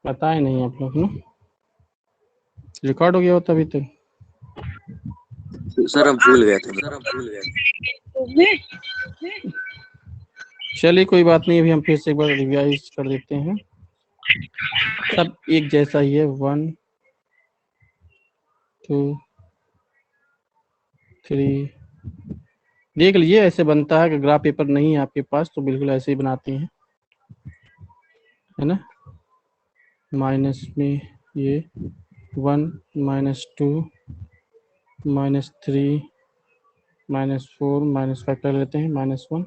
बताए नहीं आप लोग ना, रिकॉर्ड हो गया होता अभी तक। सर हम भूल गए थे। चलिए कोई बात नहीं, अभी हम फिर से एक बार रिवाइज कर देते हैं। सब एक जैसा ही है, 1 2 3। देख लीजिए ऐसे बनता है कि ग्राफ पेपर नहीं है आपके पास तो बिल्कुल ऐसे ही बनाते हैं, है ना। माइनस में ये 1 -2 -3 -4 -5 कर लेते हैं, -1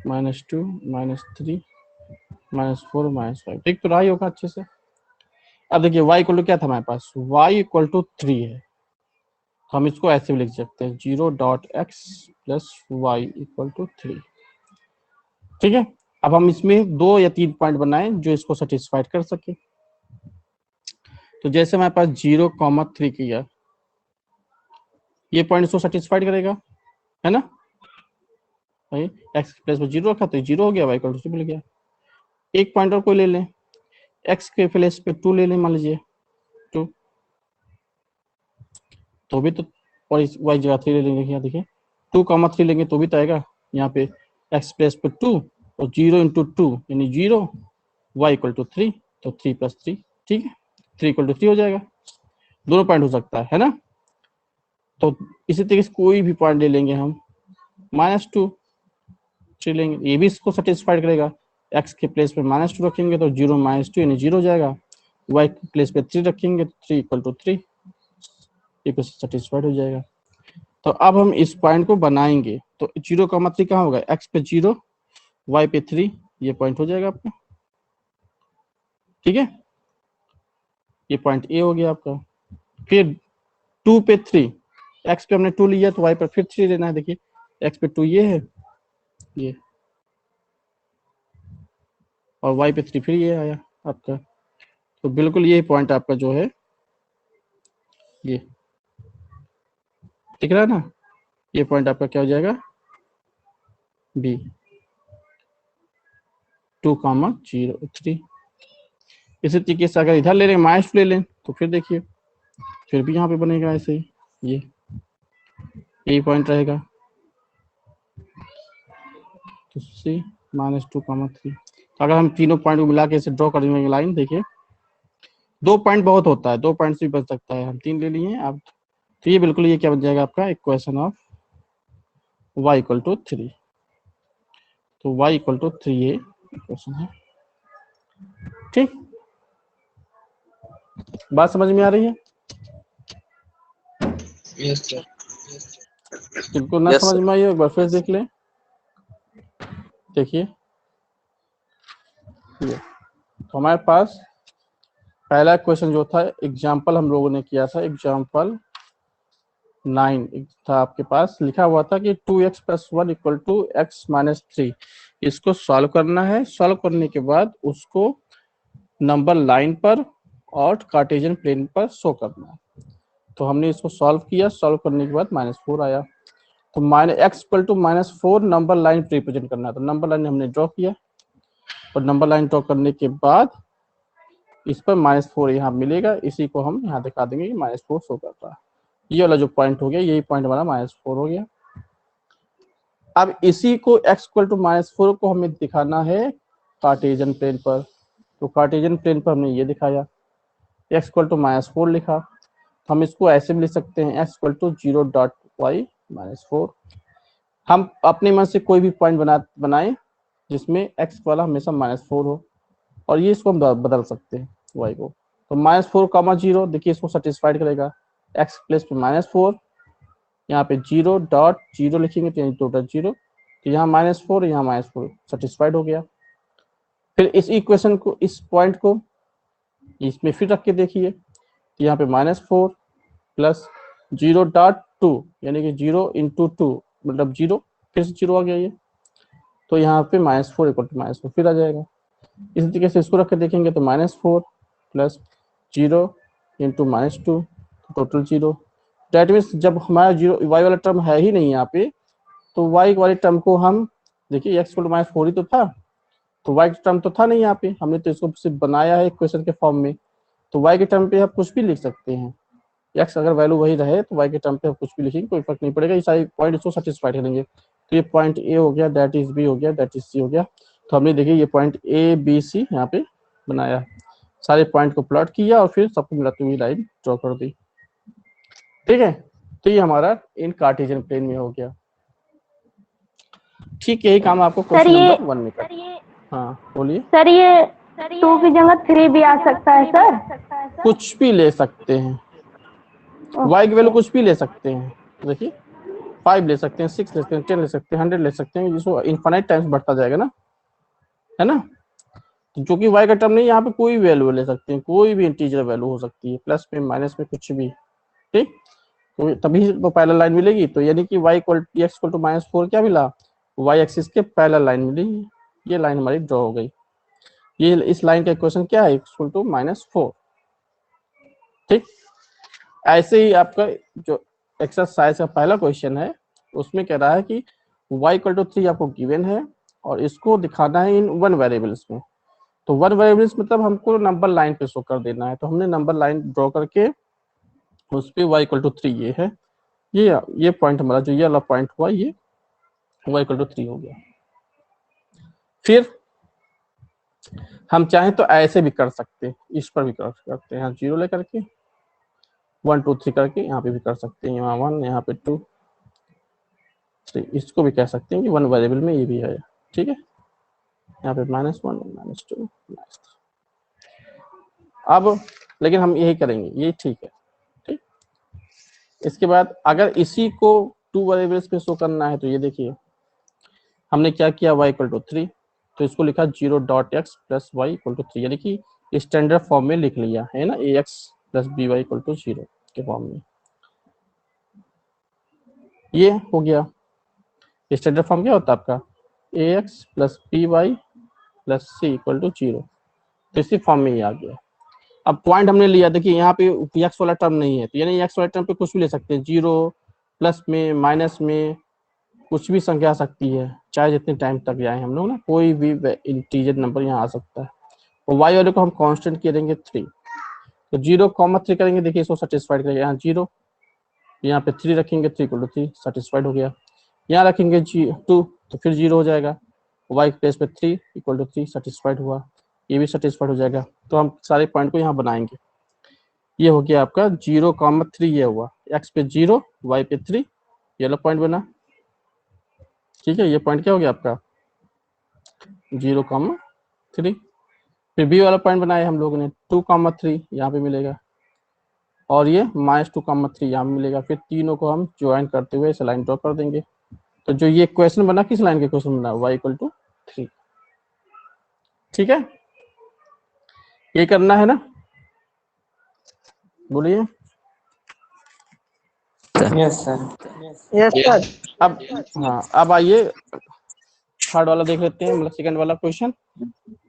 -2 -3 -4 -5, ठीक तो रहा ही होगा अच्छे से। अब देखिए y इक्वल टू क्या था हमारे पास, y इक्वल टू 3 है, हम इसको ऐसे भी लिख सकते हैं 0.x + y इक्वल टू 3, ठीक है। अब हम इसमें 2 या 3 पॉइंट बनाएं जो इसको सेटिस्फाइड कर सके। तो जैसे हमारे पास 0,3 किया, ये पॉइंट इसको सेटिस्फाइड करेगा, है ना। भाई x प्लेस में 0 रखा तो 0 हो गया, y इक्वल टू मिल गया। एक पॉइंट और कोई ले लें, x के प्लेस पे 2 ले लें, मान लीजिए 2, तो भी तो, और इस y जगह 3 ले लेंगे, यहाँ देखिए 2,3 लेंगे तो भी तो आएगा यहाँ पे x प्लेस पे 2 और 0 × 2 यानी 0, y इक्वल टू 3, तो 3 + 3, ठीक है, 3 इक्वल टू 3 हो जाएगा। दोनों पॉइंट हो सकता है ना। तो इसी तरीके से कोई भी पॉइंट ले लेंगे हम, -2 लेंगे, ये भी इसको सेटिस्फाइड करेगा। x के प्लेस पे -2 रखेंगे तो 0 - 2 यानी 0 हो जाएगा, y के प्लेस पे 3 रखेंगे तो 3 इक्वल टू 3, ये सेटिस्फाइड हो जाएगा। तो अब हम इस पॉइंट को बनाएंगे, तो 0,3 कहाँ होगा, x पे 0 y पे 3, ये पॉइंट हो जाएगा आपका, ठीक है, ये पॉइंट ए हो गया आपका। फिर 2 पे 3, x पे हमने 2 लिया तो y पर फिर 3 लेना है, देखिए x पे 2 ये है, ये, और y पे 3 फिर ये आया आपका। तो बिल्कुल ये पॉइंट आपका जो है ये दिख रहा है ना, ये पॉइंट आपका क्या हो जाएगा, बी 2,03। इसी तरीके से अगर इधर ले लें -2 ले लें तो फिर देखिए फिर भी यहाँ पे बनेगा ऐसे ही, ये यही पॉइंट रहेगा, तो सी -2,3। तो अगर हम तीनों पॉइंट को मिला के इसे ड्रॉ कर देंगे लाइन, देखिए 2 पॉइंट बहुत होता है, 2 पॉइंट से भी बच सकता है, हम 3 ले लिए हैं अब। तो ये बिल्कुल ये क्या बन जाएगा आपका equation of y equal to 3, तो y इक्वल टू 3 ये इक्वेशन है, ठीक। बात समझ में आ रही है? Yes sir. जिनको ना यस समझ सर। में आई हो एक बार फिर देख लें, देखिए ये तो हमारे पास पहला क्वेश्चन जो था एग्जाम्पल हम लोगों ने किया था, एग्जाम्पल 9 था, आपके पास लिखा हुआ था कि 2x + 1 इक्वल टू x - 3, इसको सॉल्व करना है। सॉल्व करने के बाद उसको नंबर लाइन पर और कार्टेशियन प्लेन पर शो करना है। तो हमने इसको सॉल्व किया, सॉल्व करने के बाद -4 आया, तो x equal to -4 number line represent करना है। तो नंबर लाइन हमने ड्रॉ किया और नंबर लाइन ड्रॉ करने के बाद इस पर -4 यहाँ मिलेगा, इसी को हम यहाँ दिखा देंगे कि -4 शो करता है। ये वाला जो पॉइंट हो गया, यही पॉइंट हमारा -4 हो गया। अब इसी को x इक्वल टू -4 को हमें दिखाना है कार्टेशियन प्लेन पर, तो कार्टेशियन प्लेन पर हमने ये दिखाया, x इक्वल टू -4 लिखा। तो हम इसको ऐसे भी लिख सकते हैं x इक्वल टू 0.y -4। हम अपने मन से कोई भी पॉइंट बनाएं जिसमें x वाला हमेशा -4 हो, और ये इसको हम बदल सकते हैं y को। तो -4, 0 देखिए इसको सेटिस्फाइड करेगा, x प्लेस पे -4, यहाँ पे 0.0 लिखेंगे तो टोटल 0, तो यहाँ -4 यहाँ -4 सेटिस्फाइड हो गया। फिर इस इक्वेशन को, इस पॉइंट को इसमें फिर रख के देखिए, तो यहाँ पे -4 प्लस 0.2 यानी कि 0 × 2 मतलब 0, फिर से 0 आ गया ये, तो यहाँ पे -4 इक्वल टू -4 फिर आ जाएगा। इसी तरीके से इसको रख के देखेंगे तो -4 प्लस 0 × -2 टोटल 0। डेट मीन्स जब हमारा 0 y वाला टर्म है ही नहीं यहाँ पे, तो y वाले टर्म को हम देखिए x इक्वल टू -4 ही तो था, तो y का टर्म तो था नहीं यहाँ पे, हमने तो इसको सिर्फ बनाया है इक्वेशन के फॉर्म में, तो y के टर्म पे आप कुछ भी लिख सकते हैं। x अगर वैल्यू वही रहे तो y के टर्म पे आप कुछ भी लिखेंगे, कोई फर्क नहीं पड़ेगा, ये सारे पॉइंट इसको सेटिस्फाइड करेंगे। तो ये पॉइंट ए हो गया, दैट इज बी हो गया, दैट इज सी हो गया। तो हमने देखिए ये पॉइंट ए बी सी यहाँ पे बनाया, सारे पॉइंट को प्लॉट किया और फिर सबको मिलाते हुए लाइन ड्रॉ कर दी। ठीक है, तो ये हमारा इन कार्टेशियन प्लेन में हो गया। ठीक, यही काम आपको क्वेश्चन नंबर 1 में करना। हाँ बोलिए सर, ये 2 की जगह 3 भी आ सकता है सर? कुछ भी ले सकते हैं, y की वैल्यू कुछ भी ले सकते हैं। देखिए 5 ले सकते हैं, 6 ले सकते हैं, 10 ले सकते हैं, 100 ले सकते हैं, जिसको इनफाइनाइट टाइम्स बढ़ता जाएगा ना, है ना। तो जो कि y का टर्म नहीं, यहाँ पे कोई वैल्यू ले सकते हैं, कोई भी इंटीजर वैल्यू हो सकती है, प्लस में माइनस में कुछ भी। ठीक, तो तभी तो पैरेलल लाइन मिलेगी। तो यानी कि y equal to x equal to -4 क्या मिला, y एक्सिस के पैरेलल लाइन मिली। ये लाइन हमारी ड्रॉ हो गई। ये इस लाइन का इक्वेशन क्या है, इक्वल टू -4। ठीक, ऐसे ही आपका जो एक्सरसाइज का पहला क्वेश्चन है उसमें कह रहा है कि y इक्वल टू 3 आपको गिवन है और इसको दिखाना है इन 1 वेरिएबल्स में। तो 1 वेरिएबल्स मतलब हमको नंबर लाइन पे शो कर देना है। तो हमने नंबर लाइन ड्रॉ करके उस पे y इक्वल टू 3 ये है, ये पॉइंट हमारा जो ये वाला पॉइंट हुआ, ये y इक्वल टू 3 हो गया। फिर हम चाहें तो ऐसे भी कर सकते हैं, इस पर भी कर सकते हैं, 0 लेकर के 1 2 3 करके यहाँ पे भी कर सकते हैं, यहाँ 1 यहाँ पे 2 3, इसको भी कह सकते हैं कि 1 वेरिएबल में ये भी है। ठीक है, यहाँ पे -1 -2 -3। अब लेकिन हम यही करेंगे, ये ठीक है। ठीक, इसके बाद अगर इसी को 2 वेरिएबल्स पे शो करना है तो ये देखिए हमने क्या किया, y इक्वल टू 3, तो इसको लिखा 0.x plus y equal to 3, यानी कि स्टैंडर्ड फॉर्म में लिख लिया है ना, ax plus by equal to 0 के फॉर्म में। ये हो गया स्टैंडर्ड फॉर्म। क्या होता है आपका, ax plus by plus c equal to 0, तो इसी फॉर्म में ही आ गया। अब पॉइंट हमने लिया, देखिए यहाँ पे x वाला टर्म नहीं है, तो यानी x वाला टर्म पे कुछ भी ले सकते हैं, 0 प्लस में माइनस में कुछ भी संख्या आ सकती है, चाहे जितने टाइम तक जाए हम लोग ना, कोई भी इंटीजर नंबर यहाँ आ सकता है। और y वाले को हम कांस्टेंट करेंगे 3, तो 0,3 करेंगे, देखिए इसको सेटिस्फाइड करेंगे। यहाँ 0, यहाँ पे 3 रखेंगे, 3 इक्वल टू 3 सेटिस्फाइड हो गया। यहाँ रखेंगे 2 तो फिर 0 हो जाएगा, y प्लेस पे 3 इक्वल टू 3 सेटिस्फाइड हुआ, ये भी सेटिस्फाइड हो जाएगा। तो हम सारे पॉइंट को यहाँ बनाएंगे। ये हो गया आपका 0,3, ये हुआ x पे 0 y पे 3, ये वाला पॉइंट बना। ठीक है, ये पॉइंट क्या हो गया आपका 0,3। फिर बी वाला पॉइंट बनाया हम लोगों ने 2,3, यहाँ पे मिलेगा, और ये -2,3 यहाँ मिलेगा। फिर तीनों को हम ज्वाइन करते हुए इस लाइन ड्रॉ कर देंगे। तो जो ये क्वेश्चन बना, किस लाइन के क्वेश्चन बना, y इक्वल टू 3। ठीक है, ये करना है ना, बोलिए। Yes sir. Yes sir. अब हाँ, अब आइए थर्ड वाला देख लेते हैं, मतलब सेकंड वाला क्वेश्चन,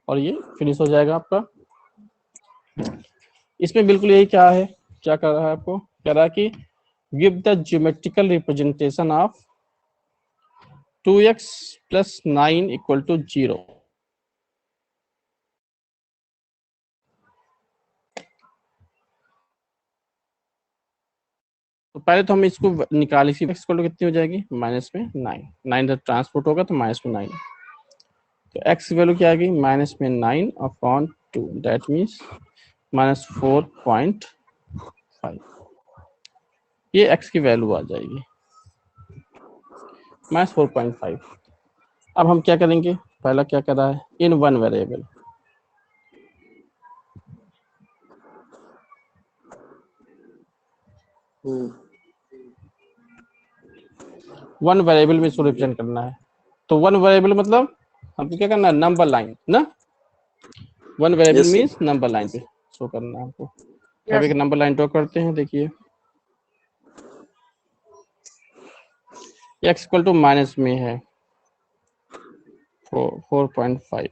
और ये फिनिश हो जाएगा आपका। इसमें बिल्कुल यही क्या है, क्या कर रहा है आपको, कह रहा है कि give the geometrical representation of 2x plus 9 equal to 0। तो पहले तो हम इसको निकालें, x इक्वल टू कितनी हो जाएगी, माइनस में 9, 9 जब ट्रांसपोर्ट होगा तो माइनस में 9, तो x की वैल्यू क्या आ गई, माइनस में 9 अपॉन 2, दैट मीन्स -4.5। ये x की वैल्यू आ जाएगी -4.5। अब हम क्या करेंगे, पहला क्या कर रहा है, इन 1 वेरिएबल, वन वेरिएबल में इसको रिप्रेजेंट करना है। तो 1 वेरिएबल मतलब हमको क्या करना है, नंबर लाइन ना, 1 वेरिएबल मीन्स नंबर लाइन पे शो करना है हमको। अब एक नंबर लाइन ड्रॉ करते हैं, देखिए x इक्वल टू माइनस में है 4.5,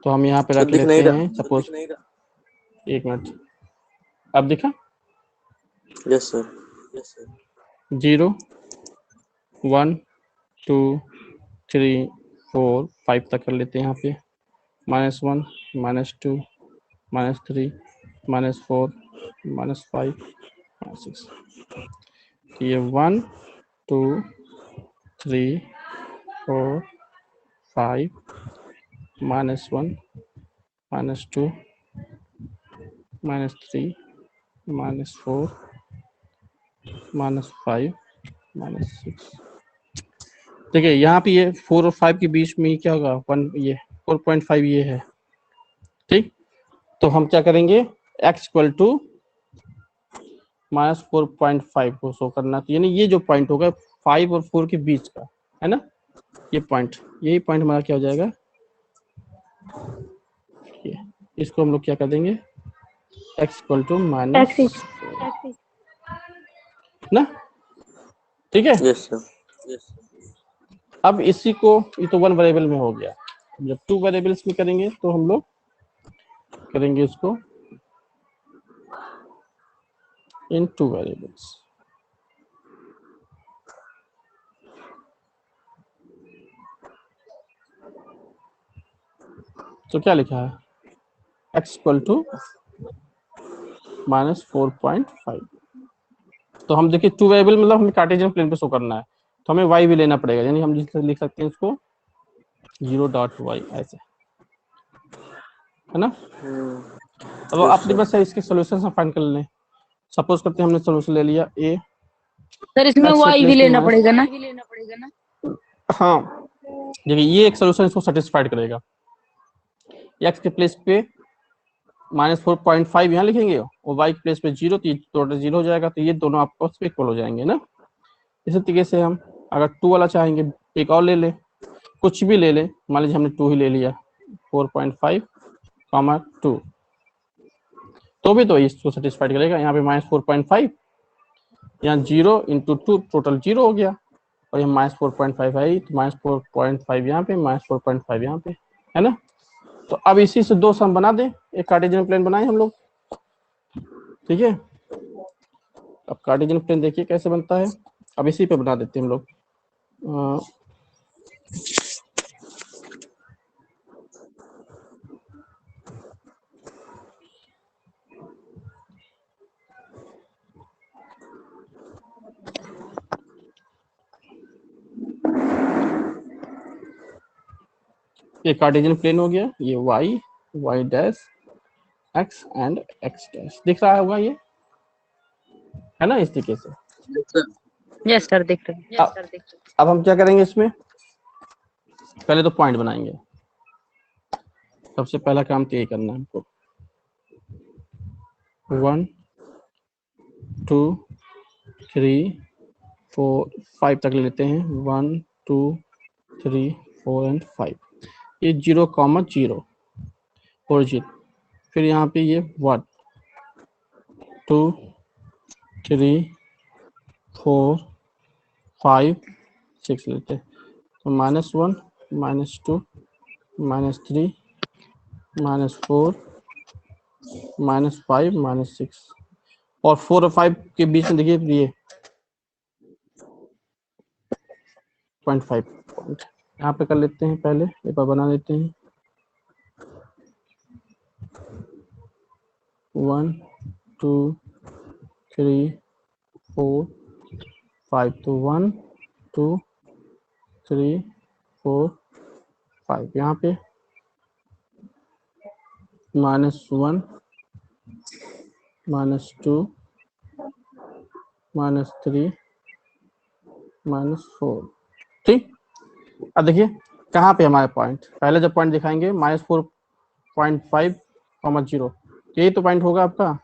तो हम यहाँ पे रख लेते हैं सपोज, एक मिनट, अब दिखा, यस सर। 0 1 2 3 4 5 तक कर लेते हैं यहाँ पे। -1 -2 -3 -4 -5 -6। ये 1 2 3 4 5 -1 -2 -3 -4 -5 -6। देखिए यहाँ पे ये 4 और 5 के बीच में क्या होगा, 1 ये 4.5 ये है, ठीक। तो हम क्या करेंगे, x इक्वल टू -4.5 को शो करना, तो यानी ये जो पॉइंट होगा 5 और 4 के बीच का है ना, ये पॉइंट, यही पॉइंट हमारा क्या हो जाएगा, ये इसको हम लोग क्या कर देंगे, x इक्वल टू X ना, ठीक है। Yes, sir. अब इसी को, ये तो 1 वेरिएबल में हो गया, जब 2 वेरिएबल्स में करेंगे तो हम लोग करेंगे इसको इन 2 वेरिएबल्स। तो क्या लिखा है, x इक्वल टू -4.5। तो हम देखिए 2 वेरिएबल मतलब हमें कार्टेशियन प्लेन पे शो करना है, तो हमें y भी लेना पड़ेगा, यानी हम लिख सकते हैं इसको 0.y ऐसे, है ना। अब Yes, अपनी sir. बस है इसके सॉल्यूशन हम फाइंड कर लें। सपोज करते हैं हमने सॉल्यूशन ले लिया a, सर इसमें x के वाई भी प्लेस पे लेना माइनस, पड़ेगा ना। हाँ देखिए ये एक सॉल्यूशन इसको सेटिस्फाइड करेगा। x के प्लेस पे -4.5 यहाँ लिखेंगे और y के प्लेस पे 0, तो ये टोटल 0 हो जाएगा, तो ये दोनों आपस में इक्वल हो जाएंगे ना। इसी तरीके से हम अगर 2 वाला चाहेंगे, एक और ले लें, कुछ भी ले लें, मान लीजिए हमने 2 ही ले लिया, 4.5, 2, तो भी तो इसको सेटिस्फाइड करेगा। यहाँ पे -4.5, यहाँ 0 इंटू 2 टोटल 0 हो गया, और यहाँ -4.5 है, तो -4.5 यहाँ पे, -4.5 यहाँ पे, है ना। तो अब इसी से 2 सम बना दें, एक कार्टेशियन प्लेन बनाए हम लोग, ठीक है। अब कार्टेशियन प्लेन देखिए कैसे बनता है, अब इसी पे बना देते हैं हम लोग। ये कार्टेशियन प्लेन हो गया, ये y dash x and x dash दिख रहा होगा, ये है ना, इस तरीके से। यस सर दिख रहा है। अब हम क्या करेंगे, इसमें पहले तो पॉइंट बनाएंगे, सबसे पहला काम तो यही करना है हमको। 1 2 3 4 5 तक ले लेते हैं, 1 2 3 4 एंड 5, ये 0,0 ओरिजिन, फिर यहाँ पे ये 1 2 3 4 5 6 लेते हैं, तो -1 -2 -3 -4 -5 -6, और 4 और 5 के बीच में देखिए ये 0.5 पॉइंट यहाँ पे कर लेते हैं, पहले एक बार बना लेते हैं। 1 2 3 4 5, तो 1 2 3 4 5 यहाँ पे -1 -2 -3 -4, ठीक। अब देखिए कहाँ पे हमारे पॉइंट, पहले जब पॉइंट दिखाएंगे -4.5, 0, यही तो पॉइंट होगा आपका,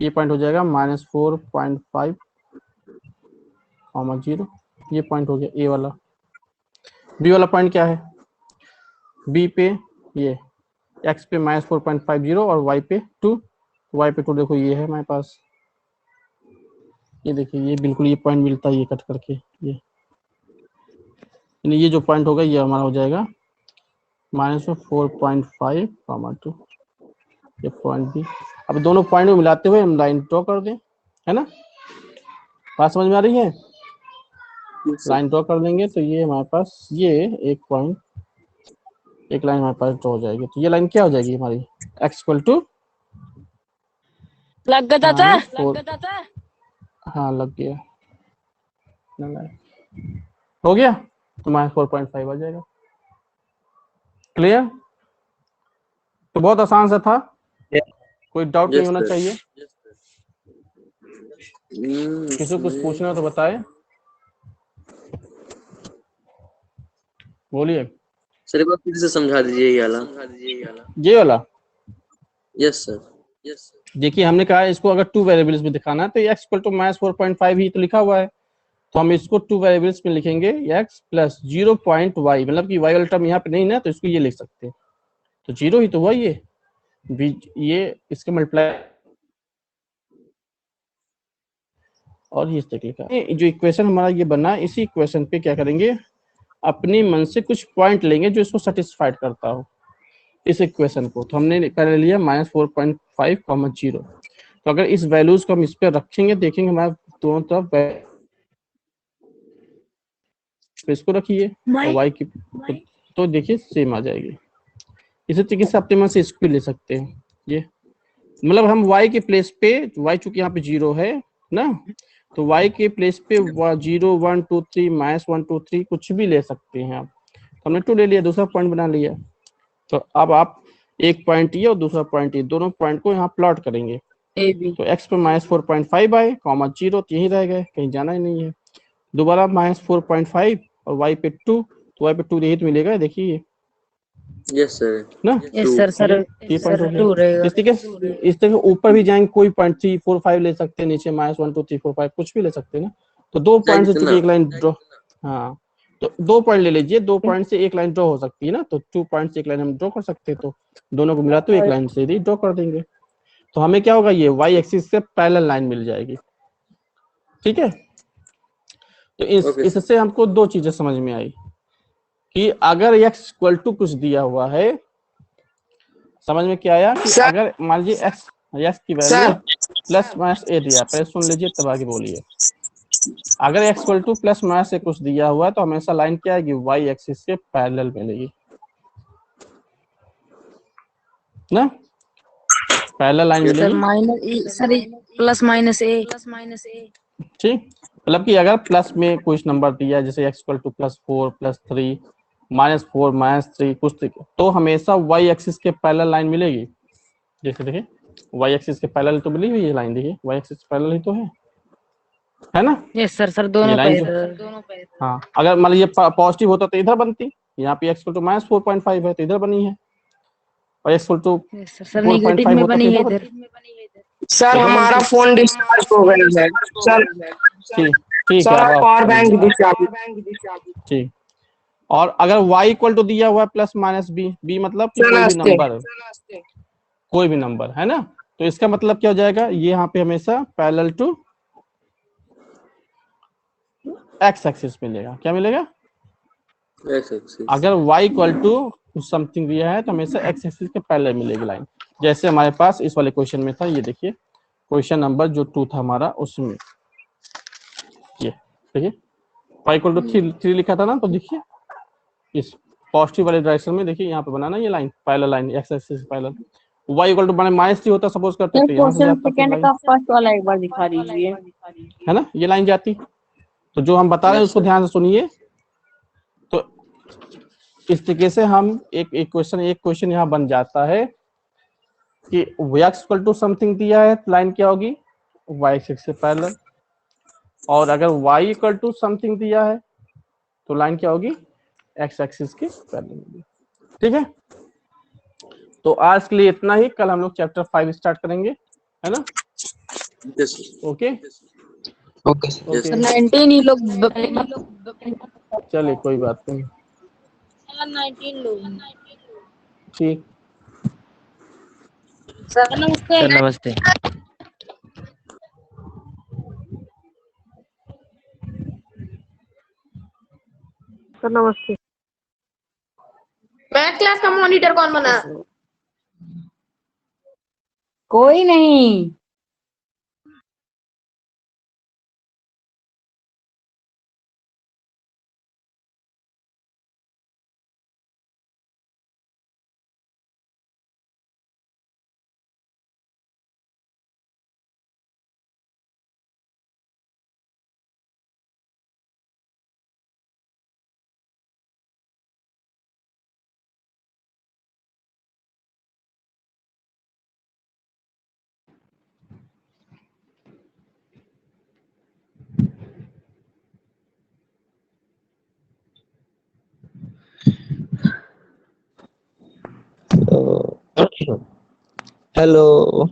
ये पॉइंट हो जाएगा -4.5, 0, ये पॉइंट हो गया ए वाला। बी वाला पॉइंट क्या है, बी पे ये x पे -4.50 और y पे 2, y पे 2 देखो ये है हमारे पास, ये देखिए ये बिल्कुल ये पॉइंट मिलता है, ये कट करके ये जो पॉइंट होगा ये हमारा हो जाएगा -4.5, 2, ये पॉइंट भी। अब दोनों पॉइंट को मिलाते हुए हम लाइन ड्रॉ कर दें, है ना, बात समझ में आ रही है। Yes, sir. लाइन ड्रॉ कर देंगे तो ये हमारे पास ये एक पॉइंट एक लाइन हमारे पास ड्रॉ हो जाएगी। तो ये लाइन क्या हो जाएगी हमारी, x इक्वल टू, लग गया चाचा। हाँ हाँ लग गया, हो गया, तो माइनस 4.5 आ जाएगा। क्लियर? तो बहुत आसान सा था, कोई डाउट नहीं यस होना सर। चाहिए। किसी को कुछ पूछना हो तो बताए, बोलिए। सर एक बार फिर से समझा दीजिए ये वाला। ये वाला यस सर। देखिए, हमने कहा इसको अगर टू वेरिएबल्स में दिखाना है तो x इक्वल टू माइनस 4.5 ही तो लिखा हुआ है, तो हम इसको टू वेरिएबल्स में लिखेंगे x प्लस 0.y, मतलब कि y वाला टर्म यहाँ पे नहीं ना, तो इसको ये लिख सकते हैं, तो 0 ही तो हुआ ये इसके मल्टीप्लाई और ये तक लिखा। जो इक्वेशन हमारा ये बना, इसी इक्वेशन पे क्या करेंगे, अपने मन से कुछ पॉइंट लेंगे जो इसको सेटिस्फाइड करता हो इस इक्वेशन को। तो हमने कर लिया माइनस 4.5 कॉमा 0। तो अगर इस वैल्यूज को हम इस पे रखेंगे, देखेंगे हमारे दोनों तरफ इसको रखिए और y की, तो देखिए सेम आ जाएगी। इसी तरीके से अपने मन से इसको भी ले सकते हैं, ये मतलब हम y के प्लेस पे, y चूंकि यहाँ पे 0 है ना, तो y के प्लेस पे 0 1 2 3 माइनस 1 2 3 कुछ भी ले सकते हैं आप। तो हमने 2 ले लिया, दूसरा पॉइंट बना लिया। तो अब आप एक पॉइंट ये और दूसरा पॉइंट ये, दोनों पॉइंट को यहाँ प्लॉट करेंगे। A B. तो x पे माइनस 4.5 आए कॉमा 0, तो यही रह गए, कहीं जाना ही नहीं है। दोबारा माइनस 4.5 और y पे 2, तो y पे 2 यही तो मिलेगा, देखिए यस सर। ना, यस सर। सर ये पॉइंट हो सर 2 गया। रहेगा। इस तरह ऊपर भी जाएंगे, कोई पॉइंट 3 4 5 ले सकते हैं, नीचे माइनस 1 2 3 4 5 कुछ भी ले सकते हैं ना। तो दो चाहे पॉइंट से जितना। चूंकि एक लाइन ड्रॉ, हाँ तो 2 पॉइंट ले लीजिए, 2 पॉइंट से एक लाइन ड्रॉ हो सकती है ना, तो 2 पॉइंट से एक लाइन हम ड्रॉ कर सकते हैं, तो दोनों को मिला तो एक लाइन से ही ड्रॉ कर देंगे। तो हमें क्या होगा, ये y एक्सिस से पैरेलल लाइन मिल जाएगी। ठीक है, तो ओके सर। इससे हमको दो चीजें समझ में आई कि अगर x इक्वल टू कुछ दिया हुआ है, समझ में क्या आया कि अगर मान लीजिए x की वैल्यू प्लस माइनस a दिया, पहले सुन लीजिए तब आगे बोलिए। अगर x equal two plus minus से कुछ दिया हुआ है तो हमेशा लाइन क्या आएगी, y एक्सिस के पैरेलल मिलेगी ना, पैरेलल लाइन सर मिलेगी। माइनस सर प्लस माइनस ए। ठीक, मतलब कि अगर प्लस में कुछ नंबर दिया है, जैसे x इक्वल टू +4 +3 -4 -3 कुछ, तो हमेशा y एक्सिस के पैरेलल लाइन मिलेगी। जैसे देखिए y एक्सिस के पैरेलल तो मिली हुई है लाइन, देखिए y एक्सिस पैरेलल ही तो है ना। Yes sir. सर ये दोनों लाइन जो, पैरेलल। हाँ अगर मान लीजिए पॉजिटिव होता तो इधर बनती, यहाँ पे x इक्वल टू माइनस 4.5 है तो इधर बनी है, और x equal to yes sir. Sir negative 4.5 में होता तो बनी है इधर इधर। सर इधर हमारा बनती। फोन डिस्चार्ज हो गया है सर। ठीक, ठीक है, सर अब आप आप पावर कर बैंक लीजिए। डिस्चार्ज। ठीक, और अगर y इक्वल टू दिया हुआ है प्लस माइनस b मतलब कि सर कोई भी नमस्ते। नंबर, कोई भी नंबर है ना, तो इसका मतलब क्या हो जाएगा, ये यहाँ पे हमेशा पैरेलल टू x एक्सिस मिलेगा। क्या मिलेगा, एक्स एक्सिस। अगर y इक्वल टू कुछ समथिंग दिया है तो हमेशा x एक्सिस के पैरेलल मिलेगी लाइन, जैसे हमारे पास इस वाले क्वेश्चन में था। ये देखिए क्वेश्चन नंबर जो 2 था हमारा, उसमें ये देखिए y इक्वल टू 3 लिखा था ना, तो देखिए इस पॉजिटिव वाले डायरेक्शन में देखिए यहाँ पे बनाना ये line parallel line, x axis parallel. y equal to -3 होता सपोज करते, तो यहाँ से क्वेश्चन जाता फिर सेकंड लाइन, का फर्स्ट वाला एक बार दिखा दीजिए। है ना, ये लाइन जाती। तो जो हम बता रहे हैं यस उसको सर। ध्यान से सुनिए। तो इस तरीके से हम एक क्वेश्चन यहाँ बन जाता है कि x इक्वल टू समथिंग दिया है तो लाइन क्या होगी, y एक्सिस से पैरेलल, और अगर y इक्वल टू समथिंग दिया है तो लाइन क्या होगी, x एक्सिस के पैरेलल होगी। ठीक है, तो आज के लिए इतना ही, कल हम लोग चैप्टर 5 स्टार्ट करेंगे, है ना। Yes sir. Okay okay sir. Yes sir okay, 19 ही लोग चलिए कोई बात नहीं, 19 लोग। ठीक। सर नमस्ते। सर नमस्ते। सर नमस्ते। मैथ क्लास का मॉनिटर कौन बना? कोई नहीं। हेलो